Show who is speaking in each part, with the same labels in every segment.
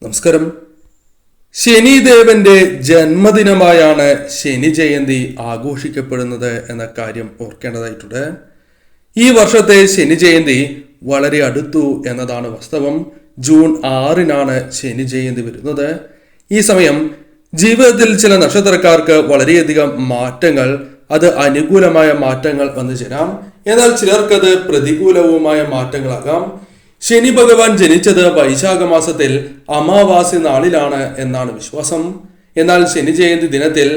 Speaker 1: നമസ്കാരം. ശനിദേവന്റെ ജന്മദിനമായാണ് ശനി ജയന്തി ആഘോഷിക്കപ്പെടുന്നത് എന്ന കാര്യം ഓർക്കേണ്ടതായിട്ടുണ്ട്. ഈ വർഷത്തെ ശനി ജയന്തി വളരെ അടുത്തു എന്നതാണ് വാസ്തവം. ജൂൺ 6-നാണ് ശനി ജയന്തി വരുന്നത്. ഈ സമയം ജീവിതത്തിൽ ചില നക്ഷത്രക്കാർക്ക് വളരെയധികം മാറ്റങ്ങൾ, അത് അനുകൂലമായ മാറ്റങ്ങൾ വന്നു ചേരാം. എന്നാൽ ചിലർക്കത് പ്രതികൂലവുമായ മാറ്റങ്ങളാകാം. ശനി ഭഗവാൻ ജനിച്ചത് വൈശാഖ മാസത്തിൽ അമാവാസി നാളിലാണ് എന്നാണ് വിശ്വാസം. എന്നാൽ ശനി ജയന്തി ദിനത്തിൽ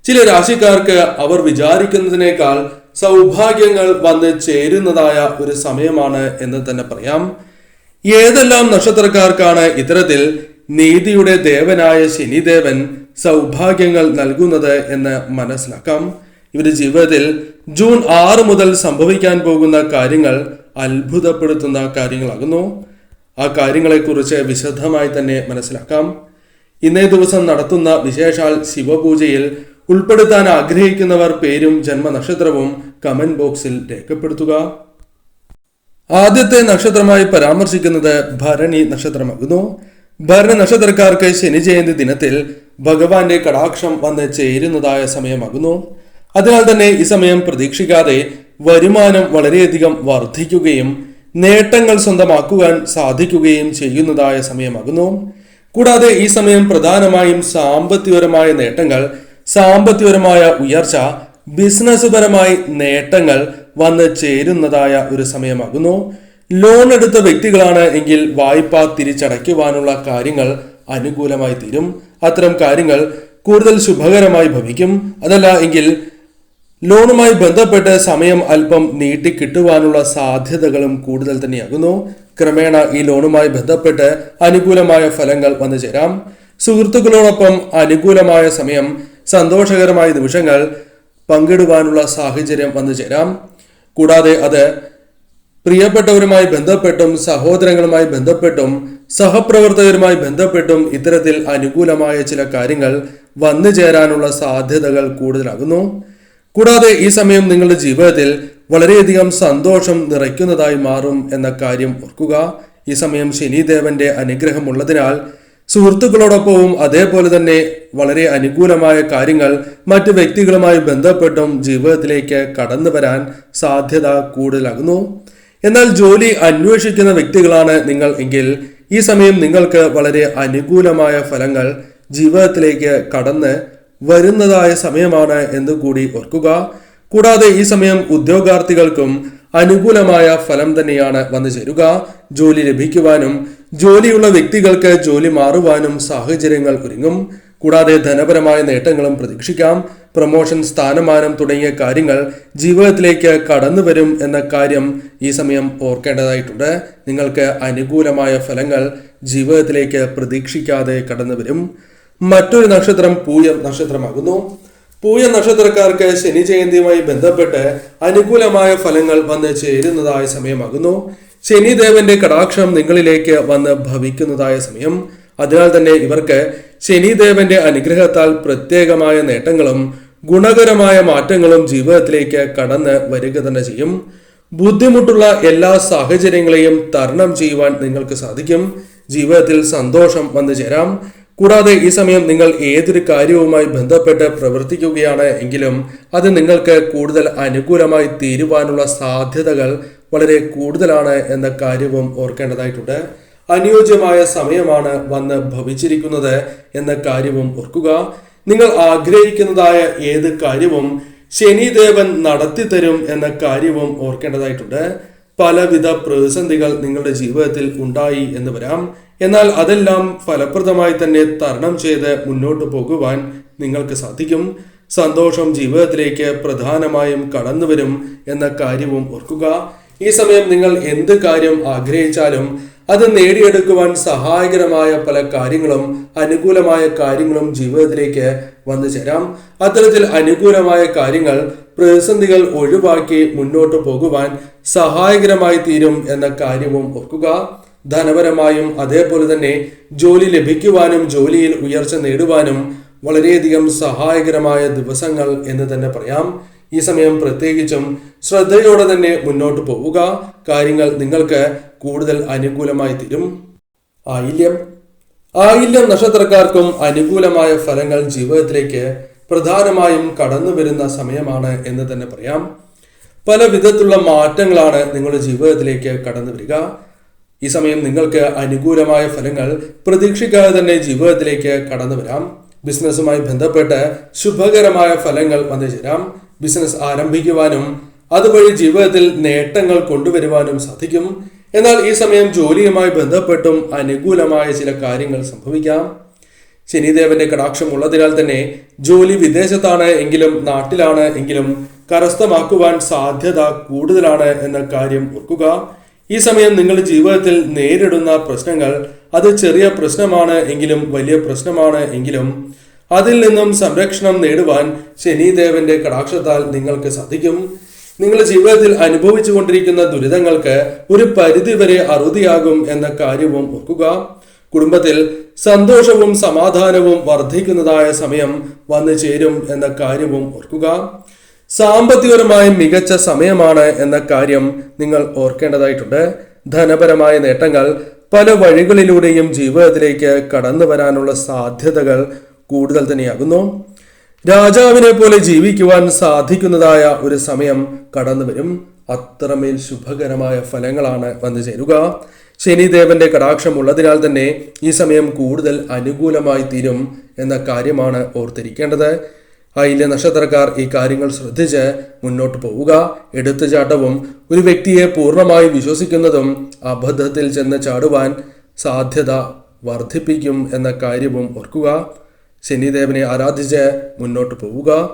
Speaker 1: ചില രാശിക്കാർക്ക് അവർ വിചാരിക്കുന്നതിനേക്കാൾ സൗഭാഗ്യങ്ങൾ വന്ന് ചേരുന്നതായ ഒരു സമയമാണ് എന്ന് തന്നെ പറയാം. ഏതെല്ലാം നക്ഷത്രക്കാർക്കാണ് ഇത്തരത്തിൽ നീതിയുടെ ദേവനായ ശനിദേവൻ സൗഭാഗ്യങ്ങൾ നൽകുന്നത് എന്ന് മനസ്സിലാക്കാം. ഇവരുടെ ജീവിതത്തിൽ ജൂൺ 6 മുതൽ സംഭവിക്കാൻ പോകുന്ന കാര്യങ്ങൾ അത്ഭുതപ്പെടുത്തുന്ന കാര്യങ്ങളാകുന്നു. ആ കാര്യങ്ങളെക്കുറിച്ച് വിശദമായി തന്നെ മനസ്സിലാക്കാം. ഇന്നേ ദിവസം നടത്തുന്ന വിശേഷാൽ ശിവപൂജയിൽ ഉൾപ്പെടുത്താൻ ആഗ്രഹിക്കുന്നവർ പേരും ജന്മനക്ഷത്രവും കമന്റ് ബോക്സിൽ രേഖപ്പെടുത്തുക. ആദ്യത്തെ നക്ഷത്രമായി പരാമർശിക്കുന്നത് ഭരണി നക്ഷത്രമാകുന്നു. ഭരണി നക്ഷത്രക്കാർക്ക് ശനി ജയന്തി ദിനത്തിൽ ഭഗവാന്റെ കടാക്ഷം വന്ന് ചേരുന്നതായ സമയമാകുന്നു. അതിനാൽ തന്നെ ഈ സമയം പ്രതീക്ഷിക്കാതെ വരുമാനം വളരെയധികം വർദ്ധിക്കുകയും നേട്ടങ്ങൾ സ്വന്തമാക്കുവാൻ സാധിക്കുകയും ചെയ്യുന്നതായ സമയമാകുന്നു. കൂടാതെ ഈ സമയം പ്രധാനമായും സാമ്പത്തികപരമായ നേട്ടങ്ങൾ, സാമ്പത്തികപരമായ ഉയർച്ച, ബിസിനസ് പരമായി നേട്ടങ്ങൾ വന്ന് ചേരുന്നതായ ഒരു സമയമാകുന്നു. ലോൺ എടുത്ത വ്യക്തികളാണ് എങ്കിൽ വായ്പ തിരിച്ചടയ്ക്കുവാനുള്ള കാര്യങ്ങൾ അനുകൂലമായി തീരും. അത്തരം കാര്യങ്ങൾ കൂടുതൽ ശുഭകരമായി ഭവിക്കും. അതല്ല എങ്കിൽ ലോണുമായി ബന്ധപ്പെട്ട് സമയം അല്പം നീട്ടിക്കിട്ടുവാനുള്ള സാധ്യതകളും കൂടുതൽ തന്നെയാകുന്നു. ക്രമേണ ഈ ലോണുമായി ബന്ധപ്പെട്ട് അനുകൂലമായ ഫലങ്ങൾ വന്നു ചേരാം. സുഹൃത്തുക്കളോടൊപ്പം അനുകൂലമായ സമയം, സന്തോഷകരമായ നിമിഷങ്ങൾ പങ്കിടുവാനുള്ള സാഹചര്യം വന്നു ചേരാം. കൂടാതെ അത് പ്രിയപ്പെട്ടവരുമായി ബന്ധപ്പെട്ടും സഹോദരങ്ങളുമായി ബന്ധപ്പെട്ടും സഹപ്രവർത്തകരുമായി ബന്ധപ്പെട്ടും ഇത്തരത്തിൽ അനുകൂലമായ ചില കാര്യങ്ങൾ വന്നു ചേരാനുള്ള സാധ്യതകൾ കൂടുതലാകുന്നു. കൂടാതെ ഈ സമയം നിങ്ങളുടെ ജീവിതത്തിൽ വളരെയധികം സന്തോഷം നിറയ്ക്കുന്നതായി മാറും എന്ന കാര്യം ഓർക്കുക. ഈ സമയം ശനിദേവന്റെ അനുഗ്രഹമുള്ളതിനാൽ സുഹൃത്തുക്കളോടൊപ്പവും അതേപോലെ തന്നെ വളരെ അനുകൂലമായ കാര്യങ്ങൾ മറ്റു വ്യക്തികളുമായി ബന്ധപ്പെട്ടും ജീവിതത്തിലേക്ക് കടന്നു വരാൻ സാധ്യത കൂടുതലാകുന്നു. എന്നാൽ ജോലി അന്വേഷിക്കുന്ന വ്യക്തികളാണ് നിങ്ങൾ എങ്കിൽ ഈ സമയം നിങ്ങൾക്ക് വളരെ അനുകൂലമായ ഫലങ്ങൾ ജീവിതത്തിലേക്ക് കടന്ന് വരുന്നതായ സമയമാണ് എന്ന് കൂടി ഓർക്കുക. കൂടാതെ ഈ സമയം ഉദ്യോഗാർത്ഥികൾക്കും അനുകൂലമായ ഫലം തന്നെയാണ് വന്നു ചേരുക. ജോലി ലഭിക്കുവാനും ജോലിയുള്ള വ്യക്തികൾക്ക് ജോലി മാറുവാനും സാഹചര്യങ്ങൾ ഒരുങ്ങും. കൂടാതെ ധനപരമായ നേട്ടങ്ങളും പ്രതീക്ഷിക്കാം. പ്രമോഷൻ, സ്ഥാനമാനം തുടങ്ങിയ കാര്യങ്ങൾ ജീവിതത്തിലേക്ക് കടന്നു വരും എന്ന കാര്യം ഈ സമയം ഓർക്കേണ്ടതായിട്ടുണ്ട്. നിങ്ങൾക്ക് അനുകൂലമായ ഫലങ്ങൾ ജീവിതത്തിലേക്ക് പ്രതീക്ഷിക്കാതെ കടന്നു വരും. മറ്റൊരു നക്ഷത്രം പൂയം നക്ഷത്രമാകുന്നു. പൂയം നക്ഷത്രക്കാർക്ക് ശനി ജയന്തിയുമായി ബന്ധപ്പെട്ട് അനുകൂലമായ ഫലങ്ങൾ വന്ന് ചേരുന്നതായ സമയമാകുന്നു. ശനിദേവന്റെ കടാക്ഷം നിങ്ങളിലേക്ക് വന്ന് ഭവിക്കുന്നതായ സമയം. അതിനാൽ തന്നെ ഇവർക്ക് ശനിദേവന്റെ അനുഗ്രഹത്താൽ പ്രത്യേകമായ നേട്ടങ്ങളും ഗുണകരമായ മാറ്റങ്ങളും ജീവിതത്തിലേക്ക് കടന്ന് വരിക തന്നെ ചെയ്യും. ബുദ്ധിമുട്ടുള്ള എല്ലാ സാഹചര്യങ്ങളെയും തരണം ചെയ്യുവാൻ നിങ്ങൾക്ക് സാധിക്കും. ജീവിതത്തിൽ സന്തോഷം വന്നു ചേരാം. കൂടാതെ ഈ സമയം നിങ്ങൾ ഏതൊരു കാര്യവുമായി ബന്ധപ്പെട്ട് പ്രവർത്തിക്കുകയാണ് എങ്കിലും അത് നിങ്ങൾക്ക് കൂടുതൽ അനുകൂലമായി തീരുവാനുള്ള സാധ്യതകൾ വളരെ കൂടുതലാണ് എന്ന കാര്യവും ഓർക്കേണ്ടതായിട്ടുണ്ട്. അനുയോജ്യമായ സമയമാണ് വന്ന് ഭവിച്ചിരിക്കുന്നത് എന്ന കാര്യവും ഓർക്കുക. നിങ്ങൾ ആഗ്രഹിക്കുന്നതായ ഏത് കാര്യവും ശനിദേവൻ നടത്തി തരും എന്ന കാര്യവും ഓർക്കേണ്ടതായിട്ടുണ്ട്. പലവിധ പ്രതിസന്ധികൾ നിങ്ങളുടെ ജീവിതത്തിൽ ഉണ്ടായി എന്ന് വരാം. എന്നാൽ അതെല്ലാം ഫലപ്രദമായി തന്നെ തരണം ചെയ്ത് മുന്നോട്ട് പോകുവാൻ നിങ്ങൾക്ക് സാധിക്കും. സന്തോഷം ജീവിതത്തിലേക്ക് പ്രധാനമായും കടന്നു വരും എന്ന കാര്യവും ഓർക്കുക. ഈ സമയം നിങ്ങൾ എന്ത് കാര്യം ആഗ്രഹിച്ചാലും അത് നേടിയെടുക്കുവാൻ സഹായകരമായ പല കാര്യങ്ങളും അനുകൂലമായ കാര്യങ്ങളും ജീവിതത്തിലേക്ക് വന്നു ചേരാം. അത്തരത്തിൽ അനുകൂലമായ കാര്യങ്ങൾ പ്രതിസന്ധികൾ ഒഴിവാക്കി മുന്നോട്ട് പോകുവാൻ സഹായകരമായി തീരും എന്ന കാര്യവും ഓർക്കുക. ധനപരമായും അതേപോലെ തന്നെ ജോലി ലഭിക്കുവാനും ജോലിയിൽ ഉയർച്ച നേടുവാനും വളരെയധികം സഹായകരമായ ദിവസങ്ങൾ എന്ന് തന്നെ പറയാം. ഈ സമയം പ്രത്യേകിച്ചും ശ്രദ്ധയോടെ തന്നെ മുന്നോട്ട് പോവുക. കാര്യങ്ങൾ നിങ്ങൾക്ക് കൂടുതൽ അനുകൂലമായി തീരും. ആയില്യം ആയില്യം നക്ഷത്രക്കാർക്കും അനുകൂലമായ ഫലങ്ങൾ ജീവിതത്തിലേക്ക് പ്രധാനമായും കടന്നു വരുന്ന സമയമാണ് എന്ന് തന്നെ പറയാം. പല വിധത്തിലുള്ള മാറ്റങ്ങളാണ് നിങ്ങളുടെ ജീവിതത്തിലേക്ക് കടന്നു വരിക. ഈ സമയം നിങ്ങൾക്ക് അനുകൂലമായ ഫലങ്ങൾ പ്രതീക്ഷിക്കാതെ തന്നെ ജീവിതത്തിലേക്ക് കടന്നു വരാം. ബിസിനസ്സുമായി ബന്ധപ്പെട്ട് ശുഭകരമായ ഫലങ്ങൾ വന്നു ചേരാം. ബിസിനസ് ആരംഭിക്കുവാനും അതുവഴി ജീവിതത്തിൽ നേട്ടങ്ങൾ കൊണ്ടുവരുവാനും സാധിക്കും. എന്നാൽ ഈ സമയം ജോലിയുമായി ബന്ധപ്പെട്ടും അനുകൂലമായ ചില കാര്യങ്ങൾ സംഭവിക്കാം. ശനിദേവന്റെ കടാക്ഷം ഉള്ളതിനാൽ തന്നെ ജോലി വിദേശത്താണ് എങ്കിലും നാട്ടിലാണ് എങ്കിലും കരസ്ഥമാക്കുവാൻ സാധ്യത കൂടുതലാണ് എന്ന കാര്യം ഓർക്കുക. ഈ സമയം നിങ്ങളുടെ ജീവിതത്തിൽ നേരിടുന്ന പ്രശ്നങ്ങൾ അത് ചെറിയ പ്രശ്നമാണ് എങ്കിലും വലിയ പ്രശ്നമാണ് എങ്കിലും അതിൽ നിന്നും സംരക്ഷണം നേടുവാൻ ശനിദേവന്റെ കടാക്ഷത്താൽ നിങ്ങൾക്ക് സാധിക്കും. നിങ്ങളുടെ ജീവിതത്തിൽ അനുഭവിച്ചു കൊണ്ടിരിക്കുന്ന ദുരിതങ്ങൾക്ക് ഒരു പരിധിവരെ അറുതിയാകും എന്ന കാര്യവും ഓർക്കുക. കുടുംബത്തിൽ സന്തോഷവും സമാധാനവും വർദ്ധിക്കുന്നതായ സമയം വന്നു ചേരും എന്ന കാര്യവും ഓർക്കുക. സാമ്പത്തികപരമായ മികച്ച സമയമാണ് എന്ന കാര്യം നിങ്ങൾ ഓർക്കേണ്ടതായിട്ടുണ്ട്. ധനപരമായ നേട്ടങ്ങൾ പല വഴികളിലൂടെയും ജീവിതത്തിലേക്ക് കടന്നു വരാനുള്ള സാധ്യതകൾ കൂടുതൽ തന്നെയാകുന്നു. രാജാവിനെ പോലെ ജീവിക്കുവാൻ സാധിക്കുന്നതായ ഒരു സമയം കടന്നു വരും. അത്രമേൽ ശുഭകരമായ ഫലങ്ങളാണ് വന്നു ചേരുക. ശനിദേവന്റെ കടാക്ഷം ഉള്ളതിനാൽ തന്നെ ഈ സമയം കൂടുതൽ അനുകൂലമായി തീരും എന്ന കാര്യമാണ് ഓർത്തിരിക്കേണ്ടത്. ആയില്യ നക്ഷത്രക്കാർ ഈ കാര്യങ്ങൾ ശ്രദ്ധിച്ച് മുന്നോട്ട് പോവുക. എടുത്തുചാട്ടവും ഒരു വ്യക്തിയെ പൂർണ്ണമായി വിശ്വസിക്കുന്നതും അബദ്ധത്തിൽ ചെന്ന് ചാടുവാൻ സാധ്യത വർദ്ധിപ്പിക്കും എന്ന കാര്യവും ഓർക്കുക. ശനിദേവനെ ആരാധിച്ച് മുന്നോട്ട് പോവുക.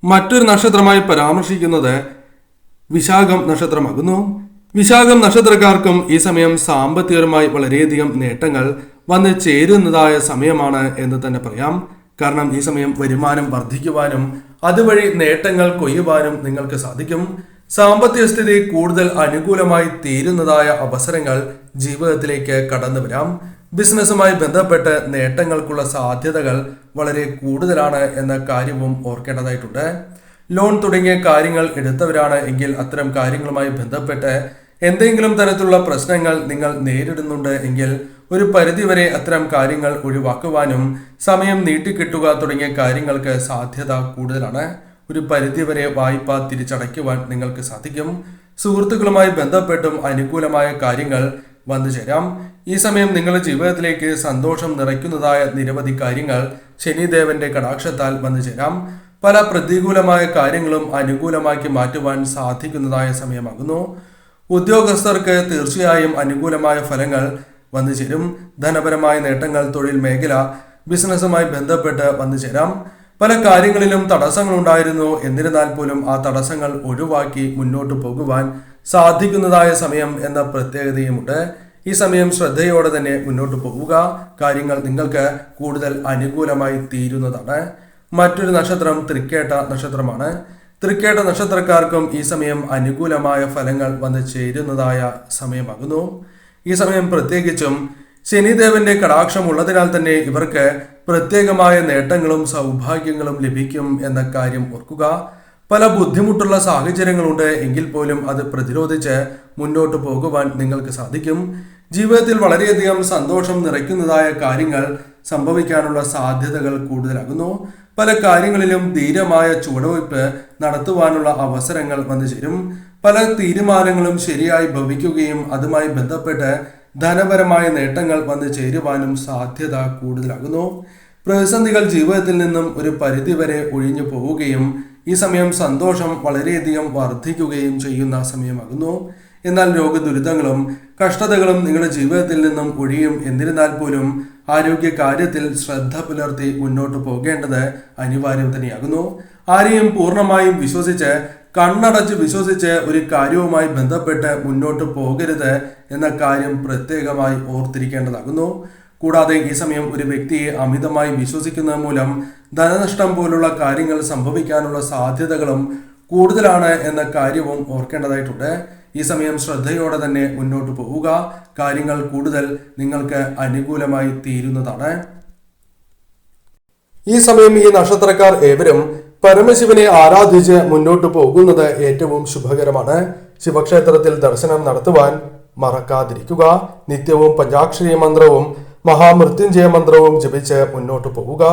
Speaker 1: മറ്റൊരു നക്ഷത്രമായി പരാമർശിക്കുന്നത് വിശാഖം നക്ഷത്രമാകുന്നു. വിശാഖം നക്ഷത്രക്കാർക്കും ഈ സമയം സാമ്പത്തികപരമായി വളരെയധികം നേട്ടങ്ങൾ വന്ന് ചേരുന്നതായ സമയമാണ് എന്ന് തന്നെ പറയാം. കാരണം ഈ സമയം വരുമാനം വർദ്ധിക്കുവാനും അതുവഴി നേട്ടങ്ങൾ കൊയ്യുവാനും നിങ്ങൾക്ക് സാധിക്കും. സാമ്പത്തിക സ്ഥിതി കൂടുതൽ അനുകൂലമായി തീരുന്നതായ അവസരങ്ങൾ ജീവിതത്തിലേക്ക് കടന്നു വരാം. ബിസിനസ്സുമായി ബന്ധപ്പെട്ട് നേട്ടങ്ങൾക്കുള്ള സാധ്യതകൾ വളരെ കൂടുതലാണ് എന്ന കാര്യവും ഓർക്കേണ്ടതായിട്ടുണ്ട്. ലോൺ തുടങ്ങിയ കാര്യങ്ങൾ എടുത്തവരാണ് എങ്കിൽ അത്തരം കാര്യങ്ങളുമായി ബന്ധപ്പെട്ട് എന്തെങ്കിലും തരത്തിലുള്ള പ്രശ്നങ്ങൾ നിങ്ങൾ നേരിടുന്നുണ്ട് എങ്കിൽ ഒരു പരിധിവരെ അത്തരം കാര്യങ്ങൾ ഒഴിവാക്കുവാനും സമയം നീട്ടിക്കിട്ടുക തുടങ്ങിയ കാര്യങ്ങൾക്ക് സാധ്യത കൂടുതലാണ്. ഒരു പരിധിവരെ വായ്പ തിരിച്ചടയ്ക്കുവാൻ നിങ്ങൾക്ക് സാധിക്കും. സുഹൃത്തുക്കളുമായി ബന്ധപ്പെട്ടും അനുകൂലമായ കാര്യങ്ങൾ വന്നു ചേരാം. ഈ സമയം നിങ്ങളുടെ ജീവിതത്തിലേക്ക് സന്തോഷം നിറയ്ക്കുന്നതായ നിരവധി കാര്യങ്ങൾ ശനിദേവന്റെ കടാക്ഷത്താൽ വന്നു ചേരാം. പല പ്രതികൂലമായ കാര്യങ്ങളും അനുകൂലമാക്കി മാറ്റുവാൻ സാധിക്കുന്നതായ സമയമാകുന്നു. ഉദ്യോഗസ്ഥർക്ക് തീർച്ചയായും അനുകൂലമായ ഫലങ്ങൾ വന്നു ചേരും. ധനപരമായ നേട്ടങ്ങൾ, തൊഴിൽ മേഖല, ബിസിനസ്സുമായി ബന്ധപ്പെട്ട് വന്നു ചേരാം. പല കാര്യങ്ങളിലും തടസ്സങ്ങൾ ഉണ്ടായിരുന്നു. എന്നിരുന്നാൽ പോലും ആ തടസ്സങ്ങൾ ഒഴിവാക്കി മുന്നോട്ട് പോകുവാൻ സാധിക്കുന്നതായ സമയം എന്ന പ്രത്യേകതയുമുണ്ട്. ഈ സമയം ശ്രദ്ധയോടെ തന്നെ മുന്നോട്ട് പോവുക. കാര്യങ്ങൾ നിങ്ങൾക്ക് കൂടുതൽ അനുകൂലമായി തീരുന്നതാണ്. മറ്റൊരു നക്ഷത്രം തൃക്കേട്ട നക്ഷത്രമാണ്. തൃക്കേട്ട നക്ഷത്രക്കാർക്കും ഈ സമയം അനുകൂലമായ ഫലങ്ങൾ വന്ന് ചേരുന്നതായ സമയമാകുന്നു. ഈ സമയം പ്രത്യേകിച്ചും ശനിദേവന്റെ കടാക്ഷം ഉള്ളതിനാൽ തന്നെ ഇവർക്ക് പ്രത്യേകമായ നേട്ടങ്ങളും സൗഭാഗ്യങ്ങളും ലഭിക്കും എന്ന കാര്യം ഓർക്കുക. പല ബുദ്ധിമുട്ടുള്ള സാഹചര്യങ്ങളുണ്ട് എങ്കിൽ പോലും അത് പ്രതിരോധിച്ച് മുന്നോട്ട് പോകുവാൻ നിങ്ങൾക്ക് സാധിക്കും. ജീവിതത്തിൽ വളരെയധികം സന്തോഷം നിറയ്ക്കുന്നതായ കാര്യങ്ങൾ സംഭവിക്കാനുള്ള സാധ്യതകൾ കൂടുതലാകുന്നു. പല കാര്യങ്ങളിലും ധീരമായ ചുവടുവയ്പ് നടത്തുവാനുള്ള അവസരങ്ങൾ വന്നു ചേരും. പല തീരുമാനങ്ങളും ശരിയായി ഭവിക്കുകയും അതുമായി ബന്ധപ്പെട്ട് ധനപരമായ നേട്ടങ്ങൾ വന്നു ചേരുവാനും സാധ്യത കൂടുതലാകുന്നു. പ്രതിസന്ധികൾ ജീവിതത്തിൽ നിന്നും ഒരു പരിധിവരെ ഒഴിഞ്ഞു പോവുകയും ഈ സമയം സന്തോഷം വളരെയധികം വർദ്ധിക്കുകയും ചെയ്യുന്ന സമയമാകുന്നു. എന്നാൽ രോഗദുരിതങ്ങളും കഷ്ടതകളും നിങ്ങളുടെ ജീവിതത്തിൽ നിന്നും ഒഴിയും. എന്നിരുന്നാൽ പോലും ആരോഗ്യ കാര്യത്തിൽ ശ്രദ്ധ പുലർത്തി മുന്നോട്ട് പോകേണ്ടത് അനിവാര്യം തന്നെയാകുന്നു. ആരെയും പൂർണ്ണമായും വിശ്വസിച്ച് കണ്ണടച്ച് വിശ്വസിച്ച് ഒരു കാര്യവുമായി ബന്ധപ്പെട്ട് മുന്നോട്ട് പോകരുത് എന്ന കാര്യം പ്രത്യേകമായി ഓർത്തിരിക്കേണ്ടതാകുന്നു. കൂടാതെ ഈ സമയം ഒരു വ്യക്തിയെ അമിതമായി വിശ്വസിക്കുന്നത് മൂലം ധനനഷ്ടം പോലുള്ള കാര്യങ്ങൾ സംഭവിക്കാനുള്ള സാധ്യതകളും കൂടുതലാണ് എന്ന കാര്യവും ഓർക്കേണ്ടതായിട്ടുണ്ട്. ഈ സമയം ശ്രദ്ധയോടെ തന്നെ മുന്നോട്ട് പോവുക. കാര്യങ്ങൾ കൂടുതൽ നിങ്ങൾക്ക് അനുകൂലമായി തീരുന്നതാണ്. ഈ സമയം ഈ നക്ഷത്രക്കാർ ഏവരും പരമശിവനെ ആരാധിച്ച് മുന്നോട്ട് പോകുന്നത് ഏറ്റവും ശുഭകരമാണ്. ശിവക്ഷേത്രത്തിൽ ദർശനം നടത്തുവാൻ മറക്കാതിരിക്കുക. നിത്യവും പഞ്ചാക്ഷരി മന്ത്രവും മഹാമൃത്യുഞ്ജയ മന്ത്രവും ജപിച്ച് മുന്നോട്ടു പോവുക.